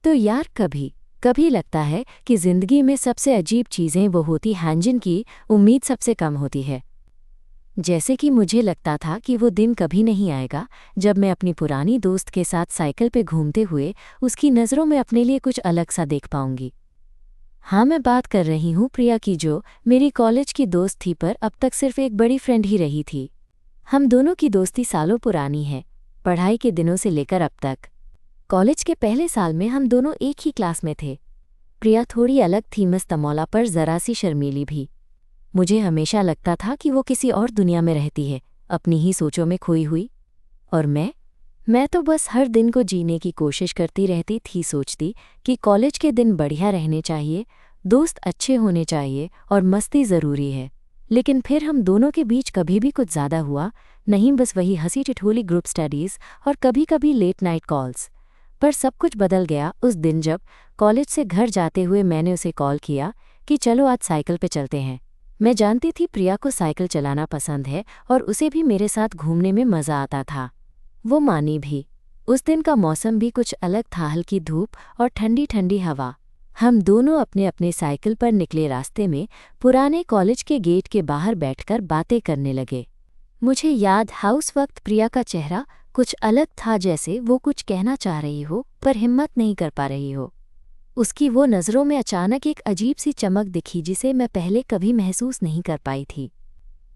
तो यार कभी कभी लगता है कि जिंदगी में सबसे अजीब चीज़ें वो होती हैं जिनकी उम्मीद सबसे कम होती है। जैसे कि मुझे लगता था कि वो दिन कभी नहीं आएगा जब मैं अपनी पुरानी दोस्त के साथ साइकिल पे घूमते हुए उसकी नज़रों में अपने लिए कुछ अलग सा देख पाऊंगी। हाँ, मैं बात कर रही हूँ प्रिया की, जो मेरी कॉलेज की दोस्त थी पर अब तक सिर्फ एक बड़ी फ्रेंड ही रही थी। हम दोनों की दोस्ती सालों पुरानी है, पढ़ाई के दिनों से लेकर अब तक। कॉलेज के पहले साल में हम दोनों एक ही क्लास में थे। प्रिया थोड़ी अलग थी, मस्तमौला पर ज़रा सी शर्मीली भी। मुझे हमेशा लगता था कि वो किसी और दुनिया में रहती है, अपनी ही सोचों में खोई हुई। और मैं तो बस हर दिन को जीने की कोशिश करती रहती थी, सोचती कि कॉलेज के दिन बढ़िया रहने चाहिए, दोस्त अच्छे होने चाहिए और मस्ती ज़रूरी है। लेकिन फिर हम दोनों के बीच कभी भी कुछ ज़्यादा हुआ नहीं, बस वही हंसी ठिठोली ग्रुप स्टडीज़ और कभी कभी लेट नाइट कॉल्स। पर सब कुछ बदल गया उस दिन जब कॉलेज से घर जाते हुए मैंने उसे कॉल किया कि चलो आज साइकिल पे चलते हैं। मैं जानती थी प्रिया को साइकिल चलाना पसंद है और उसे भी मेरे साथ घूमने में मज़ा आता था। वो मानी भी। उस दिन का मौसम भी कुछ अलग था, हल्की धूप और ठंडी ठंडी हवा। हम दोनों अपने अपने साइकिल पर निकले, रास्ते में पुराने कॉलेज के गेट के बाहर बैठकर बातें करने लगे। मुझे याद है उस वक्त प्रिया का चेहरा कुछ अलग था, जैसे वो कुछ कहना चाह रही हो पर हिम्मत नहीं कर पा रही हो। उसकी वो नज़रों में अचानक एक अजीब सी चमक दिखी जिसे मैं पहले कभी महसूस नहीं कर पाई थी।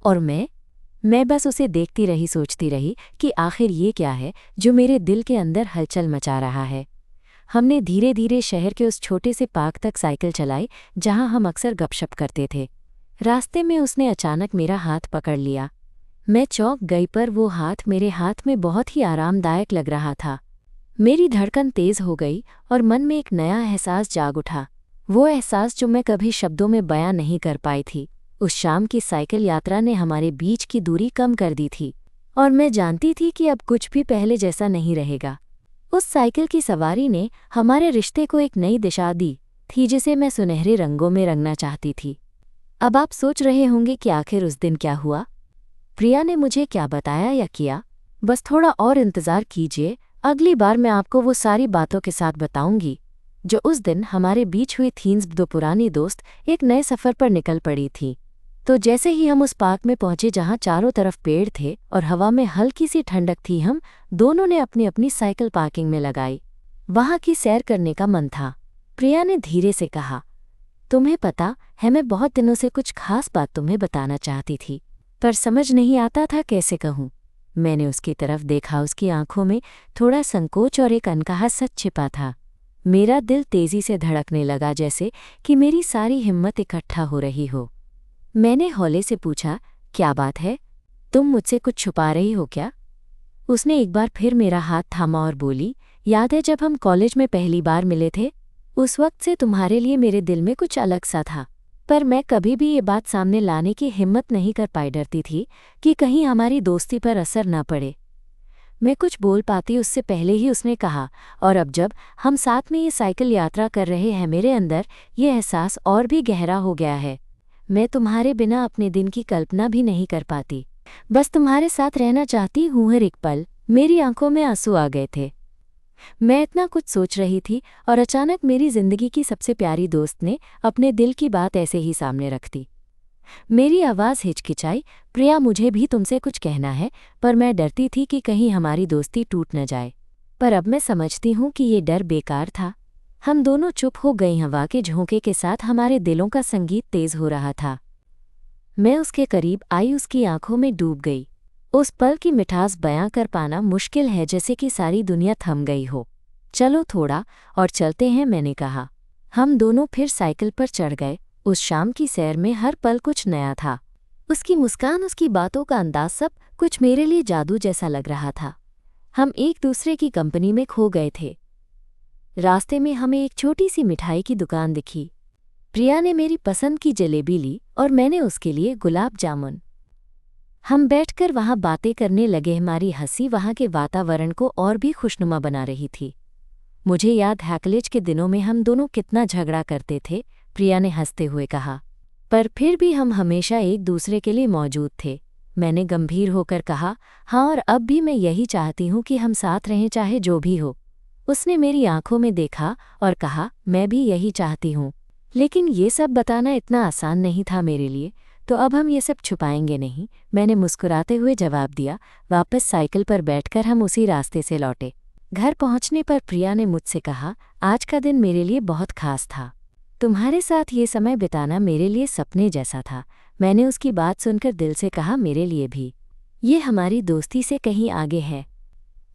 और मैं बस उसे देखती रही, सोचती रही कि आखिर ये क्या है जो मेरे दिल के अंदर हलचल मचा रहा है। हमने धीरे धीरे शहर के उस छोटे से पार्क तक साइकिल चलाई जहां हम अक्सर गपशप करते थे। रास्ते में उसने अचानक मेरा हाथ पकड़ लिया। मैं चौंक गई, पर वो हाथ मेरे हाथ में बहुत ही आरामदायक लग रहा था। मेरी धड़कन तेज हो गई और मन में एक नया एहसास जाग उठा, वो एहसास जो मैं कभी शब्दों में बयां नहीं कर पाई थी। उस शाम की साइकिल यात्रा ने हमारे बीच की दूरी कम कर दी थी और मैं जानती थी कि अब कुछ भी पहले जैसा नहीं रहेगा। उस साइकिल की सवारी ने हमारे रिश्ते को एक नई दिशा दी थी, जिसे मैं सुनहरे रंगों में रंगना चाहती थी। अब आप सोच रहे होंगे कि आखिर उस दिन क्या हुआ, प्रिया ने मुझे क्या बताया या किया। बस थोड़ा और इंतज़ार कीजिए, अगली बार मैं आपको वो सारी बातों के साथ बताऊंगी जो उस दिन हमारे बीच हुई थीं। दो पुरानी दोस्त एक नए सफ़र पर निकल पड़ी थी। तो जैसे ही हम उस पार्क में पहुंचे जहां चारों तरफ पेड़ थे और हवा में हल्की सी ठंडक थी, हम दोनों ने अपनी अपनी साइकिल पार्किंग में लगाई। वहां की सैर करने का मन था। प्रिया ने धीरे से कहा, तुम्हें पता है मैं बहुत दिनों से कुछ खास बात तुम्हें बताना चाहती थी, पर समझ नहीं आता था कैसे कहूँ। मैंने उसकी तरफ देखा, उसकी आंखों में थोड़ा संकोच और एक अनकहा सच छिपा था। मेरा दिल तेजी से धड़कने लगा, जैसे कि मेरी सारी हिम्मत इकट्ठा हो रही हो। मैंने हौले से पूछा, क्या बात है, तुम मुझसे कुछ छुपा रही हो क्या? उसने एक बार फिर मेरा हाथ थामा और बोली, याद है जब हम कॉलेज में पहली बार मिले थे, उस वक्त से तुम्हारे लिए मेरे दिल में कुछ अलग सा था, पर मैं कभी भी ये बात सामने लाने की हिम्मत नहीं कर पाई, डरती थी कि कहीं हमारी दोस्ती पर असर न पड़े। मैं कुछ बोल पाती उससे पहले ही उसने कहा, और अब जब हम साथ में ये साइकिल यात्रा कर रहे हैं, मेरे अंदर ये एहसास और भी गहरा हो गया है। मैं तुम्हारे बिना अपने दिन की कल्पना भी नहीं कर पाती, बस तुम्हारे साथ रहना चाहती हूँ हर एक पल। मेरी आंखों में आंसू आ गए थे। मैं इतना कुछ सोच रही थी और अचानक मेरी जिंदगी की सबसे प्यारी दोस्त ने अपने दिल की बात ऐसे ही सामने रख दी। मेरी आवाज़ हिचकिचाई, प्रिया मुझे भी तुमसे कुछ कहना है, पर मैं डरती थी कि कहीं हमारी दोस्ती टूट न जाए। पर अब मैं समझती हूँ कि ये डर बेकार था। हम दोनों चुप हो गई। हवा के झोंके के साथ हमारे दिलों का संगीत तेज हो रहा था। मैं उसके करीब आई, उसकी आंखों में डूब गई। उस पल की मिठास बयां कर पाना मुश्किल है, जैसे कि सारी दुनिया थम गई हो। चलो थोड़ा और चलते हैं, मैंने कहा। हम दोनों फिर साइकिल पर चढ़ गए। उस शाम की सैर में हर पल कुछ नया था। उसकी मुस्कान, उसकी बातों का अंदाज, सब कुछ मेरे लिए जादू जैसा लग रहा था। हम एक दूसरे की कंपनी में खो गए थे। रास्ते में हमें एक छोटी सी मिठाई की दुकान दिखी। प्रिया ने मेरी पसंद की जलेबी ली और मैंने उसके लिए गुलाब जामुन। हम बैठकर वहां बातें करने लगे। हमारी हंसी वहां के वातावरण को और भी खुशनुमा बना रही थी। मुझे याद है कॉलेज के दिनों में हम दोनों कितना झगड़ा करते थे, प्रिया ने हंसते हुए कहा, पर फिर भी हम हमेशा एक दूसरे के लिए मौजूद थे। मैंने गंभीर होकर कहा, हाँ, और अब भी मैं यही चाहती हूँ कि हम साथ रहें, चाहे जो भी हो। उसने मेरी आंखों में देखा और कहा, मैं भी यही चाहती हूँ। लेकिन ये सब बताना इतना आसान नहीं था मेरे लिए, तो अब हम ये सब छुपाएंगे नहीं, मैंने मुस्कुराते हुए जवाब दिया। वापस साइकिल पर बैठकर हम उसी रास्ते से लौटे। घर पहुंचने पर प्रिया ने मुझसे कहा, आज का दिन मेरे लिए बहुत खास था। तुम्हारे साथ ये समय बिताना मेरे लिए सपने जैसा था। मैंने उसकी बात सुनकर दिल से कहा, मेरे लिए भी। ये हमारी दोस्ती से कहीं आगे है।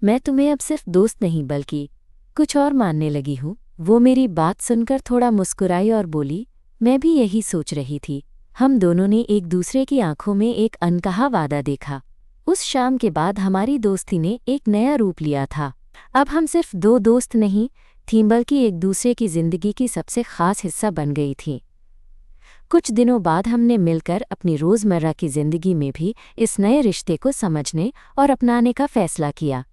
मैं तुम्हें अब सिर्फ दोस्त नहीं बल्कि कुछ और मानने लगी हूँ। वो मेरी बात सुनकर थोड़ा मुस्कुराई और बोली, मैं भी यही सोच रही थी। हम दोनों ने एक दूसरे की आंखों में एक अनकहा वादा देखा। उस शाम के बाद हमारी दोस्ती ने एक नया रूप लिया था। अब हम सिर्फ दो दोस्त नहीं थीं बल्कि एक दूसरे की जिंदगी की सबसे खास हिस्सा बन गई थी। कुछ दिनों बाद हमने मिलकर अपनी रोज़मर्रा की जिंदगी में भी इस नए रिश्ते को समझने और अपनाने का फैसला किया।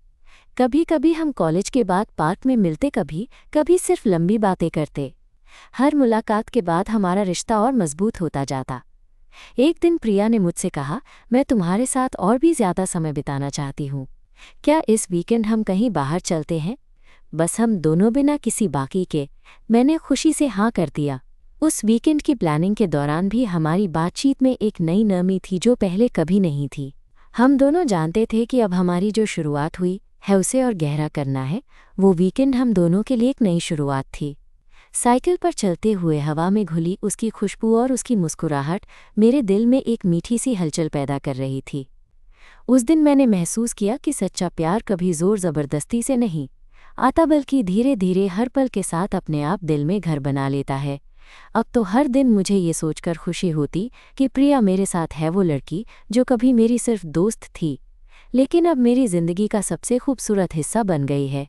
कभी कभी हम कॉलेज के बाद पार्क में मिलते, कभी कभी सिर्फ लंबी बातें करते। हर मुलाकात के बाद हमारा रिश्ता और मजबूत होता जाता। एक दिन प्रिया ने मुझसे कहा, मैं तुम्हारे साथ और भी ज़्यादा समय बिताना चाहती हूँ। क्या इस वीकेंड हम कहीं बाहर चलते हैं? बस हम दोनों, बिना किसी बाकी के। मैंने खुशी से हाँ कर दिया। उस वीकेंड की प्लानिंग के दौरान भी हमारी बातचीत में एक नई नरमी थी जो पहले कभी नहीं थी। हम दोनों जानते थे कि अब हमारी जो शुरुआत हुई है उसे और गहरा करना है। वो वीकेंड हम दोनों के लिए एक नई शुरुआत थी। साइकिल पर चलते हुए हवा में घुली उसकी खुशबू और उसकी मुस्कुराहट मेरे दिल में एक मीठी सी हलचल पैदा कर रही थी। उस दिन मैंने महसूस किया कि सच्चा प्यार कभी जोर ज़बरदस्ती से नहीं आता बल्कि धीरे धीरे हर पल के साथ अपने आप दिल में घर बना लेता है। अब तो हर दिन मुझे ये सोचकर खुशी होती कि प्रिया मेरे साथ है, वो लड़की जो कभी मेरी सिर्फ दोस्त थी लेकिन अब मेरी ज़िंदगी का सबसे खूबसूरत हिस्सा बन गई है।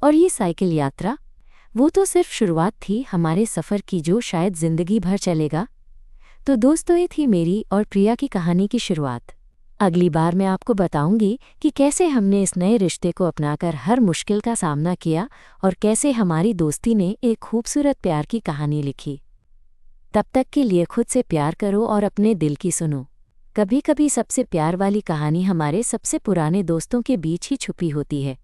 और ये साइकिल यात्रा, वो तो सिर्फ शुरुआत थी हमारे सफ़र की जो शायद ज़िंदगी भर चलेगा। तो दोस्तों, ये थी मेरी और प्रिया की कहानी की शुरुआत। अगली बार मैं आपको बताऊंगी कि कैसे हमने इस नए रिश्ते को अपनाकर हर मुश्किल का सामना किया और कैसे हमारी दोस्ती ने एक खूबसूरत प्यार की कहानी लिखी। तब तक के लिए खुद से प्यार करो और अपने दिल की सुनो। कभी कभी सबसे प्यार वाली कहानी हमारे सबसे पुराने दोस्तों के बीच ही छुपी होती है।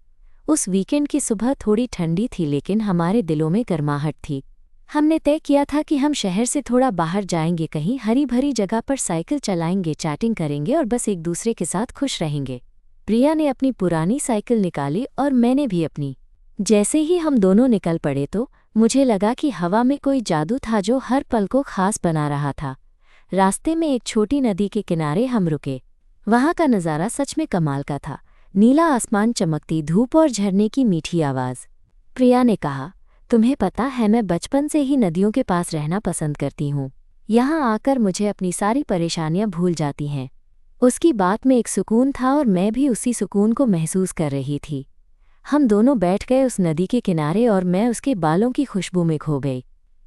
उस वीकेंड की सुबह थोड़ी ठंडी थी लेकिन हमारे दिलों में गर्माहट थी। हमने तय किया था कि हम शहर से थोड़ा बाहर जाएंगे, कहीं हरी भरी जगह पर साइकिल चलाएंगे, चैटिंग करेंगे और बस एक दूसरे के साथ खुश रहेंगे। प्रिया ने अपनी पुरानी साइकिल निकाली और मैंने भी अपनी। जैसे ही हम दोनों निकल पड़े तो मुझे लगा कि हवा में कोई जादू था जो हर पल को खास बना रहा था। रास्ते में एक छोटी नदी के किनारे हम रुके। वहाँ का नज़ारा सच में कमाल का था। नीला आसमान, चमकती धूप और झरने की मीठी आवाज़। प्रिया ने कहा, तुम्हें पता है मैं बचपन से ही नदियों के पास रहना पसंद करती हूँ। यहाँ आकर मुझे अपनी सारी परेशानियाँ भूल जाती हैं। उसकी बात में एक सुकून था और मैं भी उसी सुकून को महसूस कर रही थी। हम दोनों बैठ गए उस नदी के किनारे और मैं उसके बालों की खुशबू में खो गई।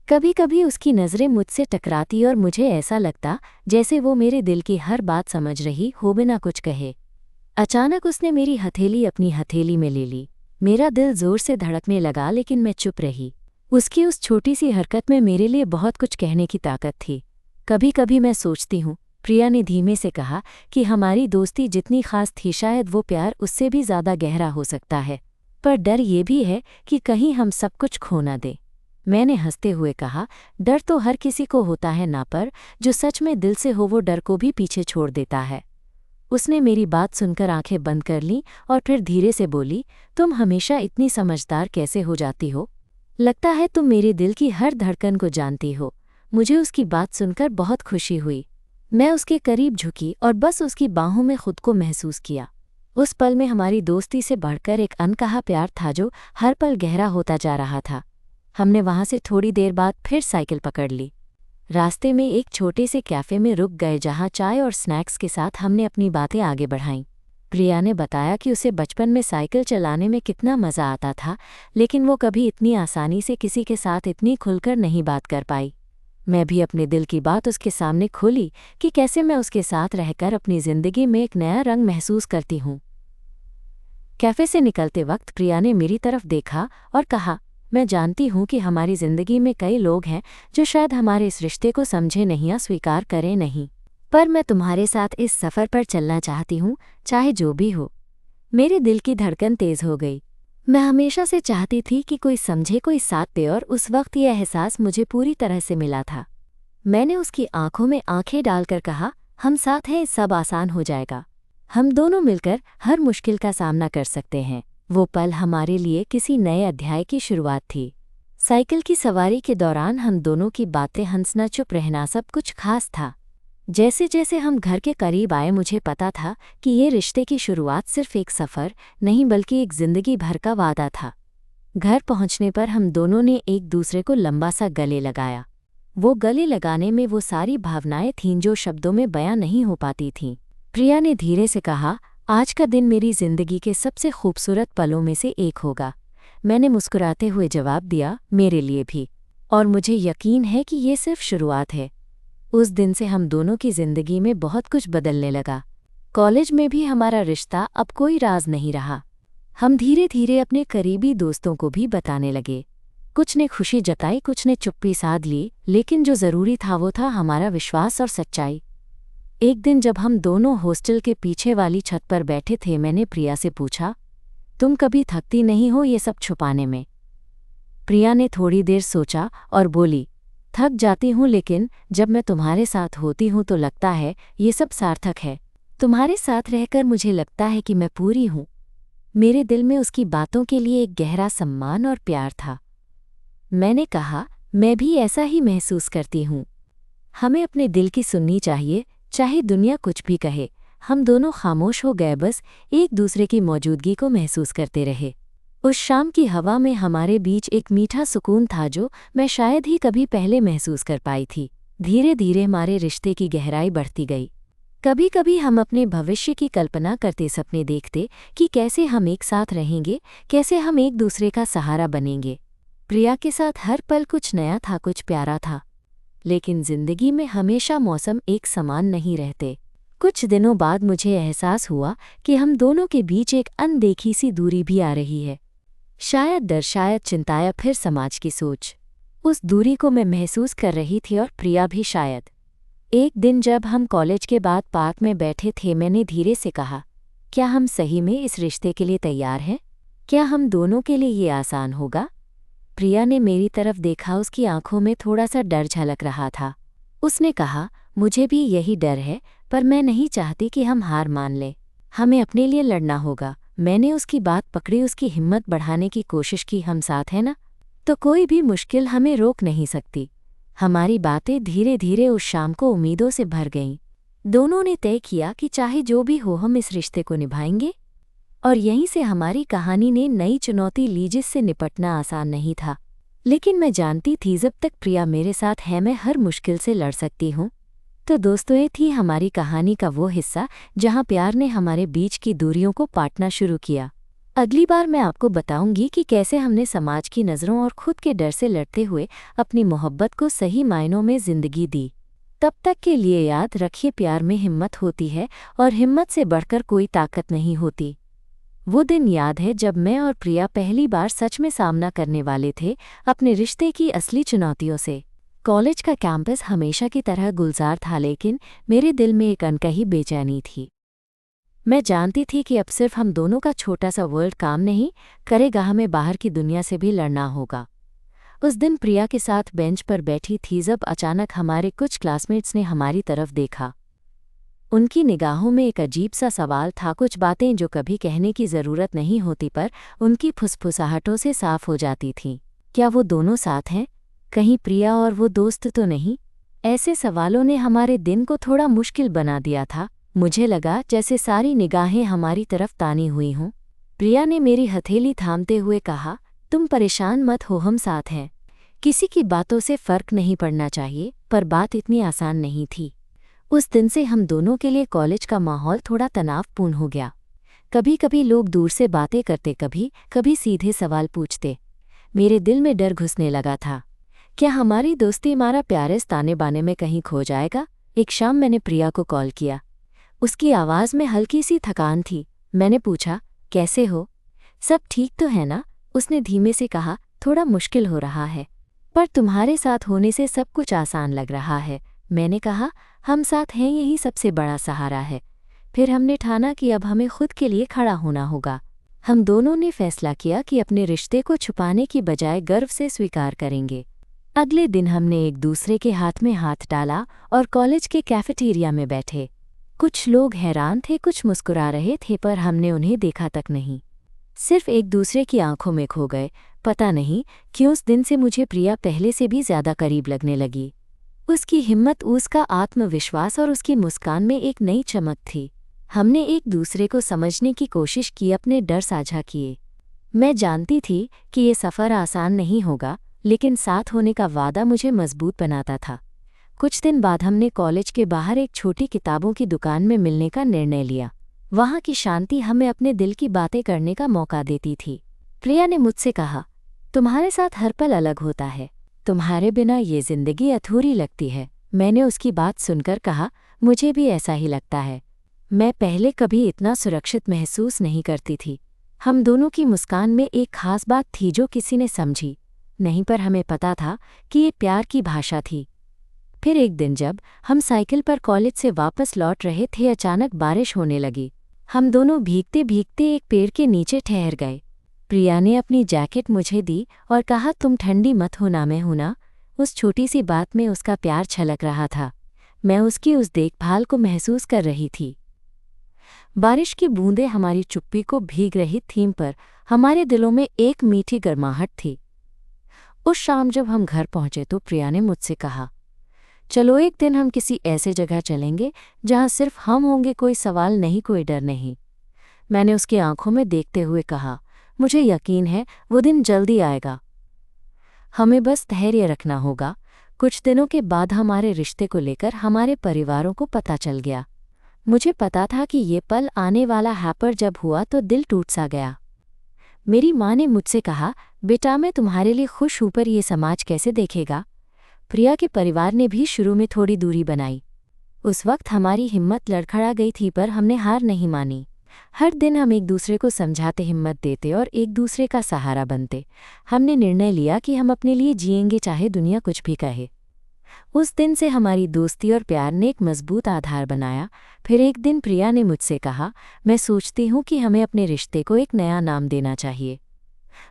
कभी कभी उसकी नज़रें मुझसे टकराती और मुझे ऐसा लगता जैसे वो मेरे दिल की हर बात समझ रही हो बिना कुछ कहे। अचानक उसने मेरी हथेली अपनी हथेली में ले ली। मेरा दिल जोर से धड़कने लगा लेकिन मैं चुप रही। उसकी उस छोटी सी हरकत में मेरे लिए बहुत कुछ कहने की ताकत थी। कभी कभी मैं सोचती हूँ, प्रिया ने धीमे से कहा, कि हमारी दोस्ती जितनी खास थी शायद वो प्यार उससे भी ज़्यादा गहरा हो सकता है। पर डर ये भी है कि कहीं हम सब कुछ खो ना दें। मैंने हंसते हुए कहा, डर तो हर किसी को होता है ना, पर जो सच में दिल से हो वो डर को भी पीछे छोड़ देता है। उसने मेरी बात सुनकर आंखें बंद कर लीं और फिर धीरे से बोली, तुम हमेशा इतनी समझदार कैसे हो जाती हो? लगता है तुम मेरे दिल की हर धड़कन को जानती हो। मुझे उसकी बात सुनकर बहुत खुशी हुई। मैं उसके करीब झुकी और बस उसकी बाहों में खुद को महसूस किया। उस पल में हमारी दोस्ती से बढ़कर एक अनकहा प्यार था जो हर पल गहरा होता जा रहा था। हमने वहाँ से थोड़ी देर बाद फिर साइकिल पकड़ ली। रास्ते में एक छोटे से कैफ़े में रुक गए जहाँ चाय और स्नैक्स के साथ हमने अपनी बातें आगे बढ़ाईं। प्रिया ने बताया कि उसे बचपन में साइकिल चलाने में कितना मज़ा आता था, लेकिन वो कभी इतनी आसानी से किसी के साथ इतनी खुलकर नहीं बात कर पाई। मैं भी अपने दिल की बात उसके सामने खोली कि कैसे मैं उसके साथ रहकर अपनी ज़िंदगी में एक नया रंग महसूस करती हूँ। कैफ़े से निकलते वक्त प्रिया ने मेरी तरफ देखा और कहा, मैं जानती हूँ कि हमारी ज़िंदगी में कई लोग हैं जो शायद हमारे इस रिश्ते को समझे नहीं या स्वीकार करें नहीं, पर मैं तुम्हारे साथ इस सफ़र पर चलना चाहती हूँ, चाहे जो भी हो। मेरे दिल की धड़कन तेज़ हो गई। मैं हमेशा से चाहती थी कि कोई समझे, कोई साथ दे, और उस वक्त यह एहसास मुझे पूरी तरह से मिला था। मैंने उसकी आंखों में आंखें डालकर कहा, हम साथ हैं, सब आसान हो जाएगा। हम दोनों मिलकर हर मुश्किल का सामना कर सकते हैं। वो पल हमारे लिए किसी नए अध्याय की शुरुआत थी। साइकिल की सवारी के दौरान हम दोनों की बातें, हंसना, चुप रहना, सब कुछ खास था। जैसे जैसे हम घर के करीब आए, मुझे पता था कि ये रिश्ते की शुरुआत सिर्फ एक सफ़र नहीं बल्कि एक जिंदगी भर का वादा था। घर पहुंचने पर हम दोनों ने एक दूसरे को लंबा सा गले लगाया। वो गले लगाने में वो सारी भावनाएं थीं जो शब्दों में बयां नहीं हो पाती थीं। प्रिया ने धीरे से कहा, आज का दिन मेरी जिंदगी के सबसे खूबसूरत पलों में से एक होगा। मैंने मुस्कुराते हुए जवाब दिया, मेरे लिए भी, और मुझे यकीन है कि ये सिर्फ शुरुआत है। उस दिन से हम दोनों की जिंदगी में बहुत कुछ बदलने लगा। कॉलेज में भी हमारा रिश्ता अब कोई राज नहीं रहा। हम धीरे धीरे अपने करीबी दोस्तों को भी बताने लगे। कुछ ने खुशी जताई, कुछ ने चुप्पी साध ली, लेकिन जो ज़रूरी था वो था हमारा विश्वास और सच्चाई। एक दिन जब हम दोनों हॉस्टल के पीछे वाली छत पर बैठे थे, मैंने प्रिया से पूछा, तुम कभी थकती नहीं हो ये सब छुपाने में? प्रिया ने थोड़ी देर सोचा और बोली, थक जाती हूँ, लेकिन जब मैं तुम्हारे साथ होती हूँ तो लगता है ये सब सार्थक है। तुम्हारे साथ रहकर मुझे लगता है कि मैं पूरी हूँ। मेरे दिल में उसकी बातों के लिए एक गहरा सम्मान और प्यार था। मैंने कहा, मैं भी ऐसा ही महसूस करती हूँ। हमें अपने दिल की सुननी चाहिए, चाहे दुनिया कुछ भी कहे। हम दोनों खामोश हो गए, बस एक दूसरे की मौजूदगी को महसूस करते रहे। उस शाम की हवा में हमारे बीच एक मीठा सुकून था जो मैं शायद ही कभी पहले महसूस कर पाई थी। धीरे धीरे हमारे रिश्ते की गहराई बढ़ती गई। कभी कभी हम अपने भविष्य की कल्पना करते, सपने देखते कि कैसे हम एक साथ रहेंगे, कैसे हम एक दूसरे का सहारा बनेंगे। प्रिया के साथ हर पल कुछ नया था, कुछ प्यारा था। लेकिन जिंदगी में हमेशा मौसम एक समान नहीं रहते। कुछ दिनों बाद मुझे एहसास हुआ कि हम दोनों के बीच एक अनदेखी सी दूरी भी आ रही है। शायद डर, शायद चिंता, या फिर समाज की सोच। उस दूरी को मैं महसूस कर रही थी और प्रिया भी शायद। एक दिन जब हम कॉलेज के बाद पार्क में बैठे थे, मैंने धीरे से कहा, क्या हम सही में इस रिश्ते के लिए तैयार हैं? क्या हम दोनों के लिए ये आसान होगा? प्रिया ने मेरी तरफ देखा, उसकी आंखों में थोड़ा सा डर झलक रहा था। उसने कहा, मुझे भी यही डर है, पर मैं नहीं चाहती कि हम हार मान लें। हमें अपने लिए लड़ना होगा। मैंने उसकी बात पकड़ी, उसकी हिम्मत बढ़ाने की कोशिश की। हम साथ हैं ना, तो कोई भी मुश्किल हमें रोक नहीं सकती। हमारी बातें धीरे धीरे उस शाम को उम्मीदों से भर गईं। दोनों ने तय किया कि चाहे जो भी हो, हम इस रिश्ते को निभाएंगे। और यहीं से हमारी कहानी ने नई चुनौती ली, जिससे निपटना आसान नहीं था। लेकिन मैं जानती थी, जब तक प्रिया मेरे साथ है, मैं हर मुश्किल से लड़ सकती हूँ। तो दोस्तों, ये थी हमारी कहानी का वो हिस्सा जहाँ प्यार ने हमारे बीच की दूरियों को पाटना शुरू किया। अगली बार मैं आपको बताऊंगी कि कैसे हमने समाज की नज़रों और खुद के डर से लड़ते हुए अपनी मोहब्बत को सही मायनों में जिंदगी दी। तब तक के लिए याद रखिए, प्यार में हिम्मत होती है और हिम्मत से बढ़कर कोई ताकत नहीं होती। वो दिन याद है जब मैं और प्रिया पहली बार सच में सामना करने वाले थे अपने रिश्ते की असली चुनौतियों से। कॉलेज का कैंपस हमेशा की तरह गुलजार था, लेकिन मेरे दिल में एक अनकही बेचैनी थी। मैं जानती थी कि अब सिर्फ हम दोनों का छोटा सा वर्ल्ड काम नहीं करेगा, हमें बाहर की दुनिया से भी लड़ना होगा। उस दिन प्रिया के साथ बेंच पर बैठी थी जब अचानक हमारे कुछ क्लासमेट्स ने हमारी तरफ देखा। उनकी निगाहों में एक अजीब सा सवाल था, कुछ बातें जो कभी कहने की ज़रूरत नहीं होती पर उनकी फुसफुसाहटों से साफ हो जाती थीं। क्या वो दोनों साथ हैं? कहीं प्रिया और वो दोस्त तो नहीं? ऐसे सवालों ने हमारे दिन को थोड़ा मुश्किल बना दिया था। मुझे लगा जैसे सारी निगाहें हमारी तरफ तानी हुई हों। प्रिया ने मेरी हथेली थामते हुए कहा, तुम परेशान मत हो, हम साथ हैं। किसी की बातों से फ़र्क नहीं पड़ना चाहिए, पर बात इतनी आसान नहीं थी। उस दिन से हम दोनों के लिए कॉलेज का माहौल थोड़ा तनावपूर्ण हो गया। कभी कभी लोग दूर से बातें करते, कभी कभी सीधे सवाल पूछते। मेरे दिल में डर घुसने लगा था, क्या हमारी दोस्ती, हमारा प्यार इस ताने बाने में कहीं खो जाएगा? एक शाम मैंने प्रिया को कॉल किया। उसकी आवाज़ में हल्की सी थकान थी। मैंने पूछा, कैसे हो? सब ठीक तो है ना? उसने धीमे से कहा, थोड़ा मुश्किल हो रहा है, पर तुम्हारे साथ होने से सब कुछ आसान लग रहा है। मैंने कहा, हम साथ हैं, यही सबसे बड़ा सहारा है। फिर हमने ठाना कि अब हमें खुद के लिए खड़ा होना होगा। हम दोनों ने फैसला किया कि अपने रिश्ते को छुपाने की बजाय गर्व से स्वीकार करेंगे। अगले दिन हमने एक दूसरे के हाथ में हाथ डाला और कॉलेज के कैफेटेरिया में बैठे। कुछ लोग हैरान थे, कुछ मुस्कुरा रहे थे, पर हमने उन्हें देखा तक नहीं, सिर्फ एक दूसरे की आंखों में खो गए। पता नहीं क्यों उस दिन से मुझे प्रिया पहले से भी ज्यादा करीब लगने लगी। उसकी हिम्मत, उसका आत्मविश्वास और उसकी मुस्कान में एक नई चमक थी। हमने एक दूसरे को समझने की कोशिश की, अपने डर साझा किए। मैं जानती थी कि ये सफ़र आसान नहीं होगा, लेकिन साथ होने का वादा मुझे मजबूत बनाता था। कुछ दिन बाद हमने कॉलेज के बाहर एक छोटी किताबों की दुकान में मिलने का निर्णय लिया। वहाँ की शांति हमें अपने दिल की बातें करने का मौका देती थी। प्रिया ने मुझसे कहा, तुम्हारे साथ हर पल अलग होता है, तुम्हारे बिना ये जिंदगी अधूरी लगती है। मैंने उसकी बात सुनकर कहा, मुझे भी ऐसा ही लगता है। मैं पहले कभी इतना सुरक्षित महसूस नहीं करती थी। हम दोनों की मुस्कान में एक खास बात थी जो किसी ने समझी नहीं, पर हमें पता था कि ये प्यार की भाषा थी। फिर एक दिन जब हम साइकिल पर कॉलेज से वापस लौट रहे थे, अचानक बारिश होने लगी। हम दोनों भीगते भीगते एक पेड़ के नीचे ठहर गए। प्रिया ने अपनी जैकेट मुझे दी और कहा, तुम ठंडी मत होना, मैं हूं ना। उस छोटी सी बात में उसका प्यार छलक रहा था। मैं उसकी उस देखभाल को महसूस कर रही थी। बारिश की बूंदें हमारी चुप्पी को भीग रही थीं, पर हमारे दिलों में एक मीठी गर्माहट थी। उस शाम जब हम घर पहुंचे तो प्रिया ने मुझसे कहा, चलो एक दिन हम किसी ऐसे जगह चलेंगे जहां सिर्फ हम होंगे, कोई सवाल नहीं, कोई डर नहीं। मैंने उसकी आंखों में देखते हुए कहा, मुझे यकीन है वो दिन जल्दी आएगा, हमें बस धैर्य रखना होगा। कुछ दिनों के बाद हमारे रिश्ते को लेकर हमारे परिवारों को पता चल गया। मुझे पता था कि ये पल आने वाला है, पर जब हुआ तो दिल टूट सा गया। मेरी माँ ने मुझसे कहा, बेटा मैं तुम्हारे लिए खुश हूं, पर ये समाज कैसे देखेगा। प्रिया के परिवार ने भी शुरू में थोड़ी दूरी बनाई। उस वक्त हमारी हिम्मत लड़खड़ा गई थी, पर हमने हार नहीं मानी। हर दिन हम एक दूसरे को समझाते, हिम्मत देते और एक दूसरे का सहारा बनते। हमने निर्णय लिया कि हम अपने लिए जिएंगे, चाहे दुनिया कुछ भी कहे। उस दिन से हमारी दोस्ती और प्यार ने एक मजबूत आधार बनाया। फिर एक दिन प्रिया ने मुझसे कहा, मैं सोचती हूँ कि हमें अपने रिश्ते को एक नया नाम देना चाहिए,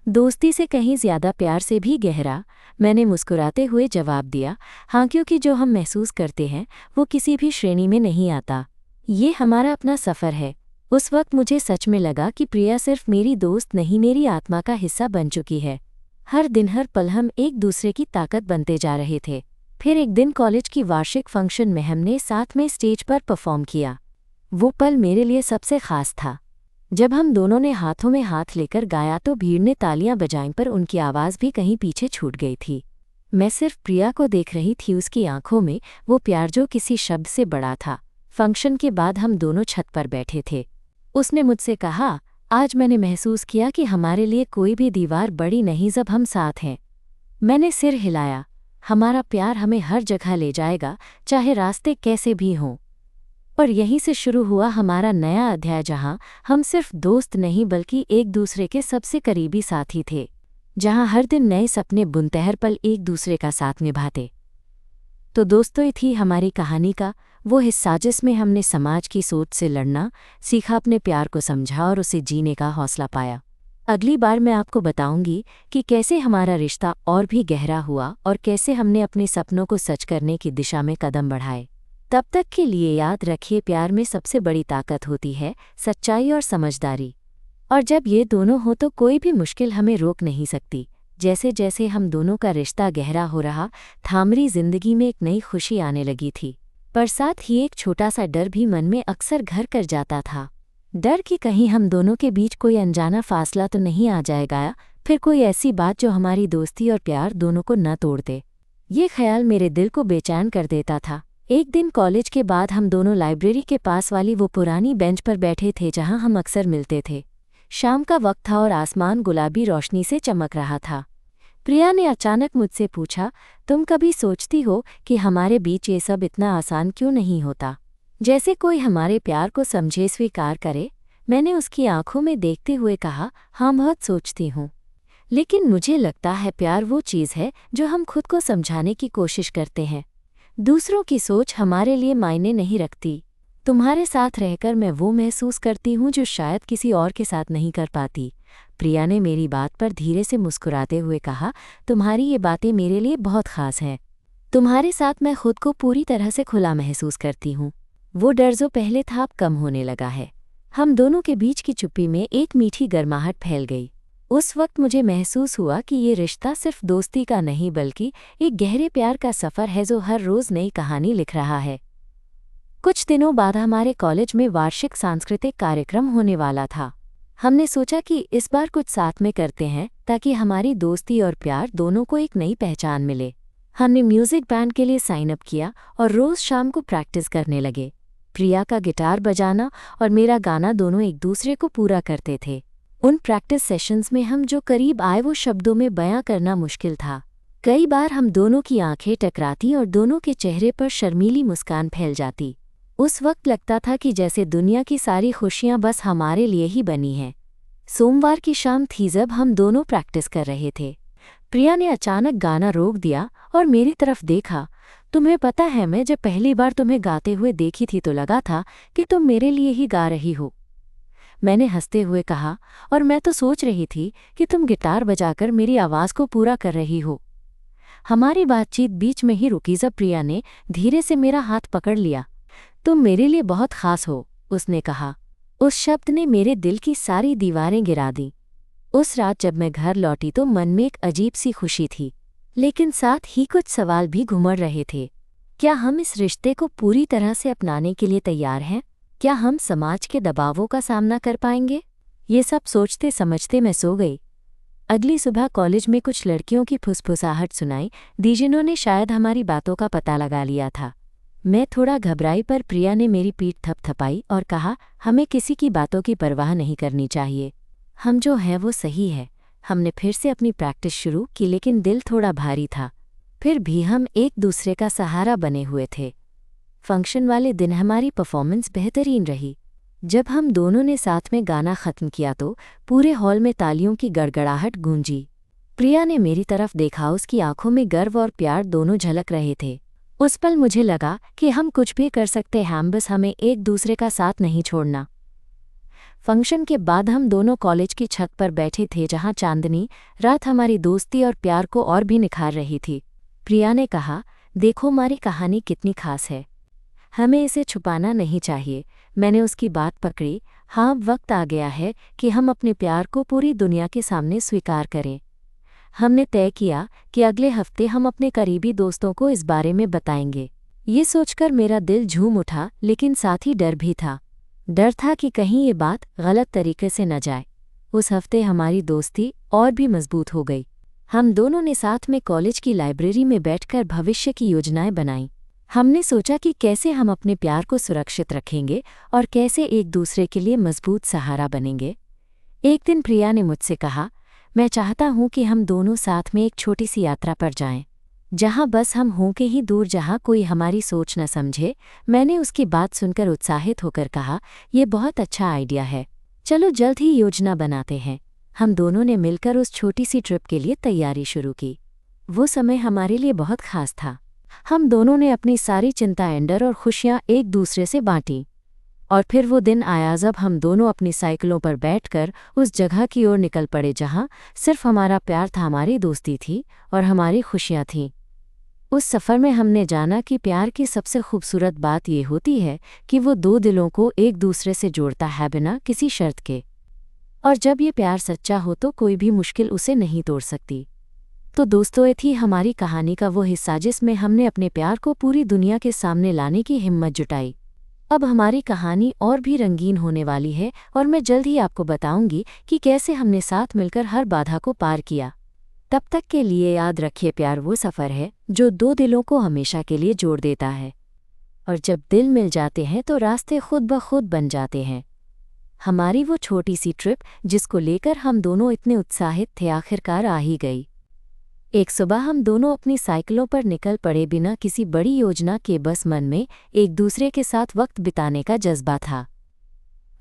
दोस्ती से कहीं ज्यादा, प्यार से भी गहरा। मैंने मुस्कुराते हुए जवाब दिया, हाँ, क्योंकि जो हम महसूस करते हैं वो किसी भी श्रेणी में नहीं आता। ये हमारा अपना सफ़र है। उस वक्त मुझे सच में लगा कि प्रिया सिर्फ मेरी दोस्त नहीं, मेरी आत्मा का हिस्सा बन चुकी है। हर दिन हर पल हम एक दूसरे की ताकत बनते जा रहे थे। फिर एक दिन कॉलेज की वार्षिक फंक्शन में हमने साथ में स्टेज पर परफॉर्म किया। वो पल मेरे लिए सबसे खास था। जब हम दोनों ने हाथों में हाथ लेकर गाया तो भीड़ ने तालियां बजाईं, पर उनकी आवाज़ भी कहीं पीछे छूट गई थी। मैं सिर्फ प्रिया को देख रही थी, उसकी आंखों में वो प्यार जो किसी शब्द से बड़ा था। फंक्शन के बाद हम दोनों छत पर बैठे थे। उसने मुझसे कहा, आज मैंने महसूस किया कि हमारे लिए कोई भी दीवार बड़ी नहीं जब हम साथ हैं। मैंने सिर हिलाया। हमारा प्यार हमें हर जगह ले जाएगा, चाहे रास्ते कैसे भी हों। और यहीं से शुरू हुआ हमारा नया अध्याय, जहां हम सिर्फ दोस्त नहीं बल्कि एक दूसरे के सबसे करीबी साथी थे, जहां हर दिन नए सपने बुनते, हर पल एक दूसरे का साथ निभाते। तो दोस्तों, ये थी हमारी कहानी का वो हिस्सा जिसमें हमने समाज की सोच से लड़ना सीखा, अपने प्यार को समझा और उसे जीने का हौसला पाया। अगली बार मैं आपको बताऊंगी कि कैसे हमारा रिश्ता और भी गहरा हुआ और कैसे हमने अपने सपनों को सच करने की दिशा में कदम बढ़ाए। तब तक के लिए याद रखिए, प्यार में सबसे बड़ी ताकत होती है सच्चाई और समझदारी। और जब ये दोनों हो तो कोई भी मुश्किल हमें रोक नहीं सकती। जैसे जैसे हम दोनों का रिश्ता गहरा हो रहा था, हमारी जिंदगी में एक नई खुशी आने लगी थी, पर साथ ही एक छोटा सा डर भी मन में अक्सर घर कर जाता था। डर कि कहीं हम दोनों के बीच कोई अनजाना फासला तो नहीं आ जाएगा, फिर कोई ऐसी बात जो हमारी दोस्ती और प्यार दोनों को न तोड़ दे। ये ख्याल मेरे दिल को बेचैन कर देता था। एक दिन कॉलेज के बाद हम दोनों लाइब्रेरी के पास वाली वो पुरानी बेंच पर बैठे थे जहां हम अक्सर मिलते थे। शाम का वक्त था और आसमान गुलाबी रोशनी से चमक रहा था। प्रिया ने अचानक मुझसे पूछा, तुम कभी सोचती हो कि हमारे बीच ये सब इतना आसान क्यों नहीं होता, जैसे कोई हमारे प्यार को समझे, स्वीकार करे। मैंने उसकी आंखों में देखते हुए कहा, हाँ, बहुत सोचती हूँ, लेकिन मुझे लगता है प्यार वो चीज़ है जो हम खुद को समझाने की कोशिश करते हैं। दूसरों की सोच हमारे लिए मायने नहीं रखती। तुम्हारे साथ रहकर मैं वो महसूस करती हूँ जो शायद किसी और के साथ नहीं कर पाती। प्रिया ने मेरी बात पर धीरे से मुस्कुराते हुए कहा, तुम्हारी ये बातें मेरे लिए बहुत खास हैं। तुम्हारे साथ मैं खुद को पूरी तरह से खुला महसूस करती हूँ। वो डर जो पहले था अब कम होने लगा है। हम दोनों के बीच की चुप्पी में एक मीठी गर्माहट फैल गई। उस वक्त मुझे महसूस हुआ कि ये रिश्ता सिर्फ दोस्ती का नहीं बल्कि एक गहरे प्यार का सफ़र है जो हर रोज़ नई कहानी लिख रहा है। कुछ दिनों बाद हमारे कॉलेज में वार्षिक सांस्कृतिक कार्यक्रम होने वाला था। हमने सोचा कि इस बार कुछ साथ में करते हैं ताकि हमारी दोस्ती और प्यार दोनों को एक नई पहचान मिले। हमने म्यूज़िक बैंड के लिए साइन अप किया और रोज़ शाम को प्रैक्टिस करने लगे। प्रिया का गिटार बजाना और मेरा गाना दोनों एक दूसरे को पूरा करते थे। उन प्रैक्टिस सेशंस में हम जो करीब आए वो शब्दों में बयां करना मुश्किल था। कई बार हम दोनों की आंखें टकराती और दोनों के चेहरे पर शर्मीली मुस्कान फैल जाती। उस वक्त लगता था कि जैसे दुनिया की सारी खुशियां बस हमारे लिए ही बनी हैं। सोमवार की शाम थी जब हम दोनों प्रैक्टिस कर रहे थे। प्रिया ने अचानक गाना रोक दिया और मेरी तरफ देखा। तुम्हें पता है, मैं जब पहली बार तुम्हें गाते हुए देखी थी तो लगा था कि तुम मेरे लिए ही गा रही हो। मैंने हंसते हुए कहा, और मैं तो सोच रही थी कि तुम गिटार बजाकर मेरी आवाज़ को पूरा कर रही हो। हमारी बातचीत बीच में ही रुकी जब प्रिया ने धीरे से मेरा हाथ पकड़ लिया। तुम मेरे लिए बहुत खास हो, उसने कहा। उस शब्द ने मेरे दिल की सारी दीवारें गिरा दी। उस रात जब मैं घर लौटी तो मन में एक अजीब सी खुशी थी, लेकिन साथ ही कुछ सवाल भी घुमड़ रहे थे। क्या हम इस रिश्ते को पूरी तरह से अपनाने के लिए तैयार हैं? क्या हम समाज के दबावों का सामना कर पाएंगे? ये सब सोचते समझते मैं सो गई। अगली सुबह कॉलेज में कुछ लड़कियों की फुसफुसाहट सुनाई दी जिन्होंने शायद हमारी बातों का पता लगा लिया था। मैं थोड़ा घबराई पर प्रिया ने मेरी पीठ थपथपाई और कहा, हमें किसी की बातों की परवाह नहीं करनी चाहिए। हम जो हैं वो सही है। हमने फिर से अपनी प्रैक्टिस शुरू की लेकिन दिल थोड़ा भारी था। फिर भी हम एक दूसरे का सहारा बने हुए थे। फंक्शन वाले दिन हमारी परफॉर्मेंस बेहतरीन रही। जब हम दोनों ने साथ में गाना ख़त्म किया तो पूरे हॉल में तालियों की गड़गड़ाहट गूंजी। प्रिया ने मेरी तरफ देखा, उसकी आंखों में गर्व और प्यार दोनों झलक रहे थे। उस पल मुझे लगा कि हम कुछ भी कर सकते हैं, बस हमें एक दूसरे का साथ नहीं छोड़ना। फंक्शन के बाद हम दोनों कॉलेज की छत पर बैठे थे जहां चांदनी रात हमारी दोस्ती और प्यार को और भी निखार रही थी। प्रिया ने कहा, देखो हमारी कहानी कितनी खास है, हमें इसे छुपाना नहीं चाहिए। मैंने उसकी बात पकड़ी। हाँ, वक्त आ गया है कि हम अपने प्यार को पूरी दुनिया के सामने स्वीकार करें। हमने तय किया कि अगले हफ्ते हम अपने करीबी दोस्तों को इस बारे में बताएंगे। ये सोचकर मेरा दिल झूम उठा, लेकिन साथ ही डर भी था। डर था कि कहीं ये बात गलत तरीके से न जाए। उस हफ्ते हमारी दोस्ती और भी मजबूत हो गई। हम दोनों ने साथ में कॉलेज की लाइब्रेरी में बैठकर भविष्य की योजनाएं बनाईं। हमने सोचा कि कैसे हम अपने प्यार को सुरक्षित रखेंगे और कैसे एक दूसरे के लिए मजबूत सहारा बनेंगे। एक दिन प्रिया ने मुझसे कहा, मैं चाहता हूं कि हम दोनों साथ में एक छोटी सी यात्रा पर जाएं, जहां बस हम हों के ही दूर, जहां कोई हमारी सोच न समझे। मैंने उसकी बात सुनकर उत्साहित होकर कहा, यह बहुत अच्छा आइडिया है, चलो जल्द ही योजना बनाते हैं। हम दोनों ने मिलकर उस छोटी सी ट्रिप के लिए तैयारी शुरू की। वो समय हमारे लिए बहुत खास था। हम दोनों ने अपनी सारी चिंताएं, डर और खुशियां एक दूसरे से बांटी। और फिर वो दिन आया जब हम दोनों अपनी साइकिलों पर बैठकर उस जगह की ओर निकल पड़े जहां सिर्फ हमारा प्यार था, हमारी दोस्ती थी और हमारी खुशियां थीं। उस सफ़र में हमने जाना कि प्यार की सबसे खूबसूरत बात ये होती है कि वो दो दिलों को एक दूसरे से जोड़ता है बिना किसी शर्त के। और जब ये प्यार सच्चा हो तो कोई भी मुश्किल उसे नहीं तोड़ सकती। तो दोस्तों, ये थी हमारी कहानी का वो हिस्सा जिसमें हमने अपने प्यार को पूरी दुनिया के सामने लाने की हिम्मत जुटाई। अब हमारी कहानी और भी रंगीन होने वाली है और मैं जल्द ही आपको बताऊंगी कि कैसे हमने साथ मिलकर हर बाधा को पार किया। तब तक के लिए याद रखिए, प्यार वो सफ़र है जो दो दिलों को हमेशा के लिए जोड़ देता है। और जब दिल मिल जाते हैं तो रास्ते खुद ब खुद बन जाते हैं। हमारी वो छोटी सी ट्रिप जिसको लेकर हम दोनों इतने उत्साहित थे, आखिरकार आ ही गई। एक सुबह हम दोनों अपनी साइकिलों पर निकल पड़े बिना किसी बड़ी योजना के, बस मन में एक दूसरे के साथ वक्त बिताने का जज्बा था।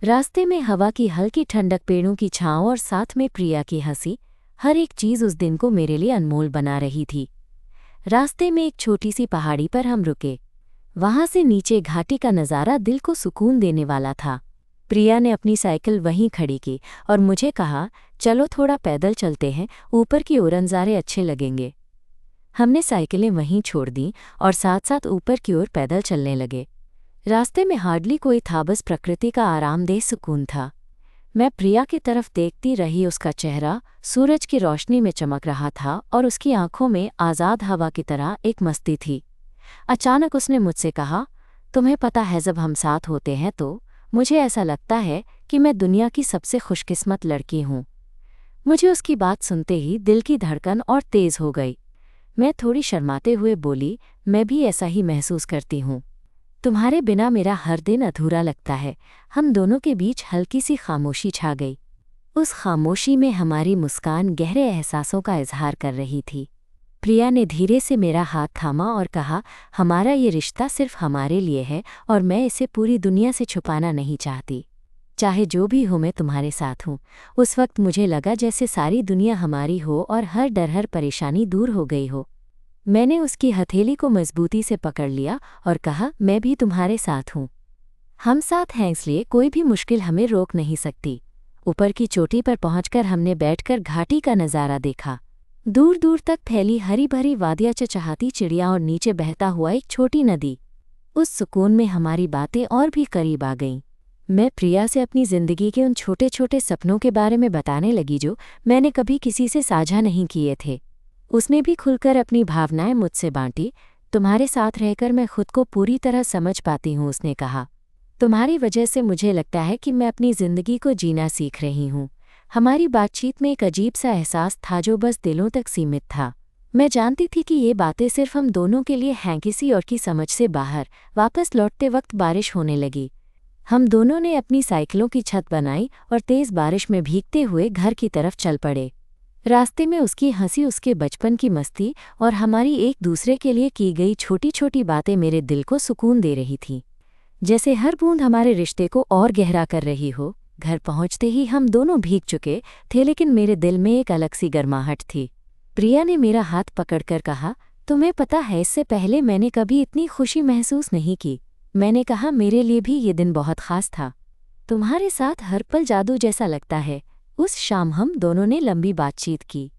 रास्ते में हवा की हल्की ठंडक, पेड़ों की छाँव और साथ में प्रिया की हंसी, हर एक चीज़ उस दिन को मेरे लिए अनमोल बना रही थी। रास्ते में एक छोटी सी पहाड़ी पर हम रुके। वहाँ से नीचे घाटी का नज़ारा दिल को सुकून देने वाला था। प्रिया ने अपनी साइकिल वहीं खड़ी की और मुझे कहा, चलो थोड़ा पैदल चलते हैं, ऊपर की ओर नज़ारे अच्छे लगेंगे। हमने साइकिलें वहीं छोड़ दीं और साथ साथ ऊपर की ओर पैदल चलने लगे। रास्ते में हार्डली कोई था, बस प्रकृति का आरामदेह सुकून था। मैं प्रिया की तरफ देखती रही। उसका चेहरा सूरज की रोशनी में चमक रहा था और उसकी आंखों में आज़ाद हवा की तरह एक मस्ती थी। अचानक उसने मुझसे कहा, तुम्हें पता है, जब हम साथ होते हैं तो मुझे ऐसा लगता है कि मैं दुनिया की सबसे खुशकिस्मत लड़की हूँ। मुझे उसकी बात सुनते ही दिल की धड़कन और तेज़ हो गई। मैं थोड़ी शर्माते हुए बोली, मैं भी ऐसा ही महसूस करती हूँ। तुम्हारे बिना मेरा हर दिन अधूरा लगता है। हम दोनों के बीच हल्की सी खामोशी छा गई। उस खामोशी में हमारी मुस्कान गहरे एहसासों का इजहार कर रही थी। प्रिया ने धीरे से मेरा हाथ थामा और कहा, हमारा ये रिश्ता सिर्फ हमारे लिए है और मैं इसे पूरी दुनिया से छुपाना नहीं चाहती। चाहे जो भी हो, मैं तुम्हारे साथ हूँ। उस वक्त मुझे लगा जैसे सारी दुनिया हमारी हो और हर डर हर परेशानी दूर हो गई हो। मैंने उसकी हथेली को मजबूती से पकड़ लिया और कहा, मैं भी तुम्हारे साथ हूँ। हम साथ हैं, इसलिए कोई भी मुश्किल हमें रोक नहीं सकती। ऊपर की चोटी पर पहुंचकर हमने बैठकर घाटी का नज़ारा देखा। दूर दूर तक फैली हरी भरी वादियाँ, चहचहाती चिड़िया और नीचे बहता हुआ एक छोटी नदी। उस सुकून में हमारी बातें और भी करीब आ गईं। मैं प्रिया से अपनी ज़िंदगी के उन छोटे छोटे सपनों के बारे में बताने लगी जो मैंने कभी किसी से साझा नहीं किए थे। उसने भी खुलकर अपनी भावनाएं मुझसे बांटी। तुम्हारे साथ रहकर मैं खुद को पूरी तरह समझ पाती हूँ, उसने कहा। तुम्हारी वजह से मुझे लगता है कि मैं अपनी ज़िंदगी को जीना सीख रही हूँ। हमारी बातचीत में एक अजीब सा एहसास था जो बस दिलों तक सीमित था। मैं जानती थी कि ये बातें सिर्फ हम दोनों के लिए हैं, किसी और की समझ से बाहर। वापस लौटते वक्त बारिश होने लगी। हम दोनों ने अपनी साइकिलों की छत बनाई और तेज़ बारिश में भीगते हुए घर की तरफ चल पड़े। रास्ते में उसकी हंसी, उसके बचपन की मस्ती और हमारी एक दूसरे के लिए की गई छोटी छोटी बातें मेरे दिल को सुकून दे रही थीं, जैसे हर बूंद हमारे रिश्ते को और गहरा कर रही हो। घर पहुंचते ही हम दोनों भीग चुके थे, लेकिन मेरे दिल में एक अलग सी गर्माहट थी। प्रिया ने मेरा हाथ पकड़कर कहा, तुम्हें पता है, इससे पहले मैंने कभी इतनी खुशी महसूस नहीं की। मैंने कहा, मेरे लिए भी ये दिन बहुत खास था। तुम्हारे साथ हर पल जादू जैसा लगता है। उस शाम हम दोनों ने लंबी बातचीत की।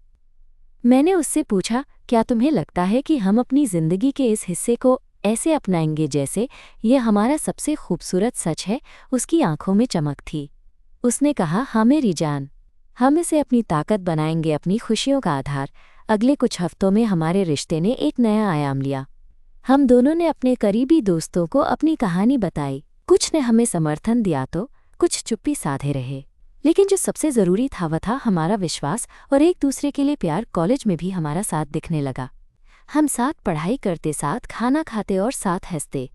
मैंने उससे पूछा, क्या तुम्हें लगता है कि हम अपनी ज़िंदगी के इस हिस्से को ऐसे अपनाएंगे जैसे ये हमारा सबसे खूबसूरत सच है? उसकी आंखों में चमक थी। उसने कहा, हाँ मेरी जान, हम इसे अपनी ताकत बनाएंगे, अपनी खुशियों का आधार। अगले कुछ हफ्तों में हमारे रिश्ते ने एक नया आयाम लिया। हम दोनों ने अपने करीबी दोस्तों को अपनी कहानी बताई। कुछ ने हमें समर्थन दिया तो कुछ चुप्पी साधे रहे, लेकिन जो सबसे ज़रूरी था वह था हमारा विश्वास और एक दूसरे के लिए प्यार। कॉलेज में भी हमारा साथ दिखने लगा। हम साथ पढ़ाई करते, साथ खाना खाते और साथ हंसते।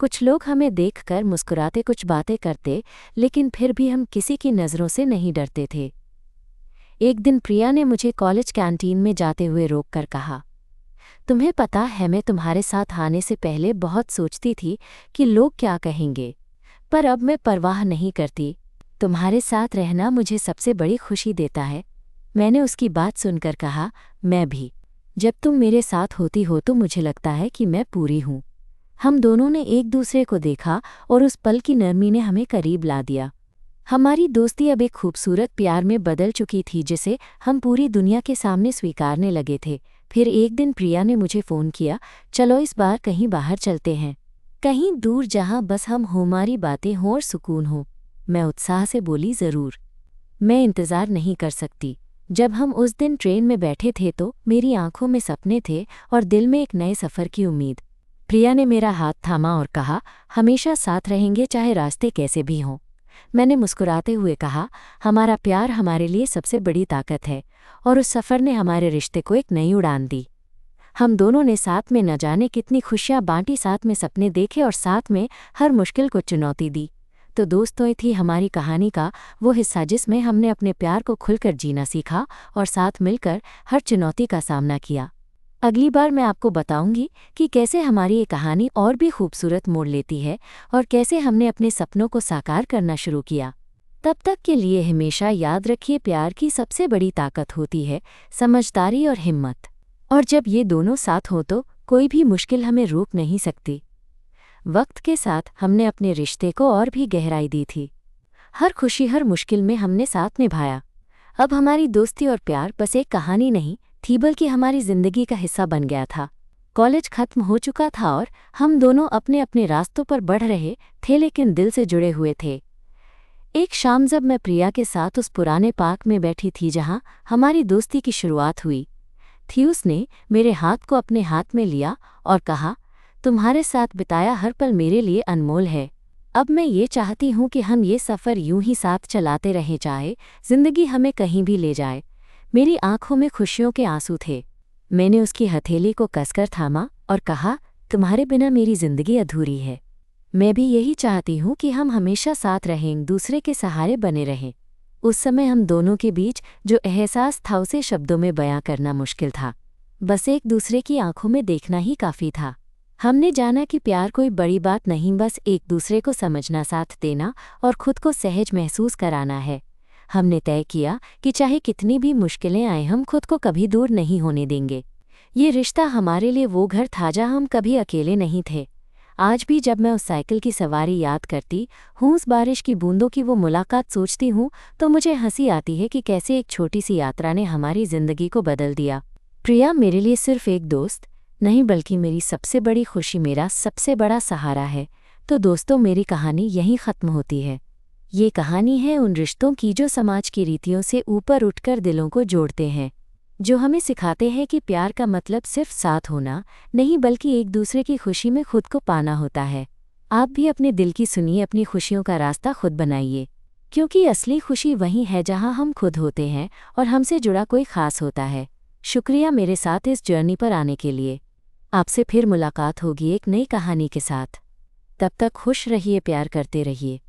कुछ लोग हमें देखकर मुस्कुराते, कुछ बातें करते, लेकिन फिर भी हम किसी की नज़रों से नहीं डरते थे। एक दिन प्रिया ने मुझे कॉलेज कैंटीन में जाते हुए रोककर कहा, तुम्हें पता है, मैं तुम्हारे साथ आने से पहले बहुत सोचती थी कि लोग क्या कहेंगे, पर अब मैं परवाह नहीं करती। तुम्हारे साथ रहना मुझे सबसे बड़ी खुशी देता है। मैंने उसकी बात सुनकर कहा, मैं भी। जब तुम मेरे साथ होती हो तो मुझे लगता है कि मैं पूरी हूँ। हम दोनों ने एक दूसरे को देखा और उस पल की नरमी ने हमें करीब ला दिया। हमारी दोस्ती अब एक खूबसूरत प्यार में बदल चुकी थी, जिसे हम पूरी दुनिया के सामने स्वीकारने लगे थे। फिर एक दिन प्रिया ने मुझे फ़ोन किया, चलो इस बार कहीं बाहर चलते हैं, कहीं दूर, जहाँ बस हम हो, हमारी बातें हों और सुकून हो। मैं उत्साह से बोली, ज़रूर। मैं इंतज़ार नहीं कर सकती। जब हम उस दिन ट्रेन में बैठे थे तो मेरी आंखों में सपने थे और दिल में एक नए सफ़र की उम्मीद। प्रिया ने मेरा हाथ थामा और कहा, हमेशा साथ रहेंगे, चाहे रास्ते कैसे भी हों। मैंने मुस्कुराते हुए कहा, हमारा प्यार हमारे लिए सबसे बड़ी ताकत है। और उस सफ़र ने हमारे रिश्ते को एक नई उड़ान दी। हम दोनों ने साथ में न जाने कितनी खुशियाँ बांटी, साथ में सपने देखे और साथ में हर मुश्किल को चुनौती दी। तो दोस्तों, ये थी हमारी कहानी का वो हिस्सा जिसमें हमने अपने प्यार को खुलकर जीना सीखा और साथ मिलकर हर चुनौती का सामना किया। अगली बार मैं आपको बताऊंगी कि कैसे हमारी ये कहानी और भी खूबसूरत मोड़ लेती है और कैसे हमने अपने सपनों को साकार करना शुरू किया। तब तक के लिए हमेशा याद रखिए, प्यार की सबसे बड़ी ताकत होती है समझदारी और हिम्मत। और जब ये दोनों साथ हो तो कोई भी मुश्किल हमें रोक नहीं सकती। वक्त के साथ हमने अपने रिश्ते को और भी गहराई दी थी। हर खुशी हर मुश्किल में हमने साथ निभाया। अब हमारी दोस्ती और प्यार बस एक कहानी नहीं थी बल्कि हमारी जिंदगी का हिस्सा बन गया था। कॉलेज खत्म हो चुका था और हम दोनों अपने अपने रास्तों पर बढ़ रहे थे, लेकिन दिल से जुड़े हुए थे। एक शाम जब मैं प्रिया के साथ उस पुराने पार्क में बैठी थी जहां हमारी दोस्ती की शुरुआत हुई थी, उसने मेरे हाथ को अपने हाथ में लिया और कहा, तुम्हारे साथ बिताया हर पल मेरे लिए अनमोल है। अब मैं ये चाहती हूँ कि हम ये सफ़र यूं ही साथ चलाते रहें, चाहे जिंदगी हमें कहीं भी ले जाए। मेरी आंखों में खुशियों के आंसू थे। मैंने उसकी हथेली को कसकर थामा और कहा, तुम्हारे बिना मेरी जिंदगी अधूरी है। मैं भी यही चाहती हूँ कि हम हमेशा साथ रहें, दूसरे के सहारे बने रहें। उस समय हम दोनों के बीच जो एहसास था उसे शब्दों में बयां करना मुश्किल था। बस एक दूसरे की आंखों में देखना ही काफ़ी था। हमने जाना कि प्यार कोई बड़ी बात नहीं, बस एक दूसरे को समझना, साथ देना और खुद को सहज महसूस कराना है। हमने तय किया कि चाहे कितनी भी मुश्किलें आए, हम खुद को कभी दूर नहीं होने देंगे। ये रिश्ता हमारे लिए वो घर था जहाँ हम कभी अकेले नहीं थे। आज भी जब मैं उस साइकिल की सवारी याद करती हूँ, उस बारिश की बूंदों की वो मुलाकात सोचती हूँ, तो मुझे हंसी आती है कि कैसे एक छोटी सी यात्रा ने हमारी जिंदगी को बदल दिया। प्रिया मेरे लिए सिर्फ एक दोस्त नहीं बल्कि मेरी सबसे बड़ी खुशी, मेरा सबसे बड़ा सहारा है। तो दोस्तों, मेरी कहानी यहीं ख़त्म होती है। ये कहानी है उन रिश्तों की जो समाज की रीतियों से ऊपर उठकर दिलों को जोड़ते हैं, जो हमें सिखाते हैं कि प्यार का मतलब सिर्फ साथ होना नहीं बल्कि एक दूसरे की खुशी में खुद को पाना होता है। आप भी अपने दिल की सुनिए, अपनी खुशियों का रास्ता खुद बनाइए, क्योंकि असली खुशी वहीं है जहां हम खुद होते हैं और हमसे जुड़ा कोई खास होता है। शुक्रिया मेरे साथ इस जर्नी पर आने के लिए। आपसे फिर मुलाकात होगी एक नई कहानी के साथ। तब तक खुश रहिए, प्यार करते रहिए।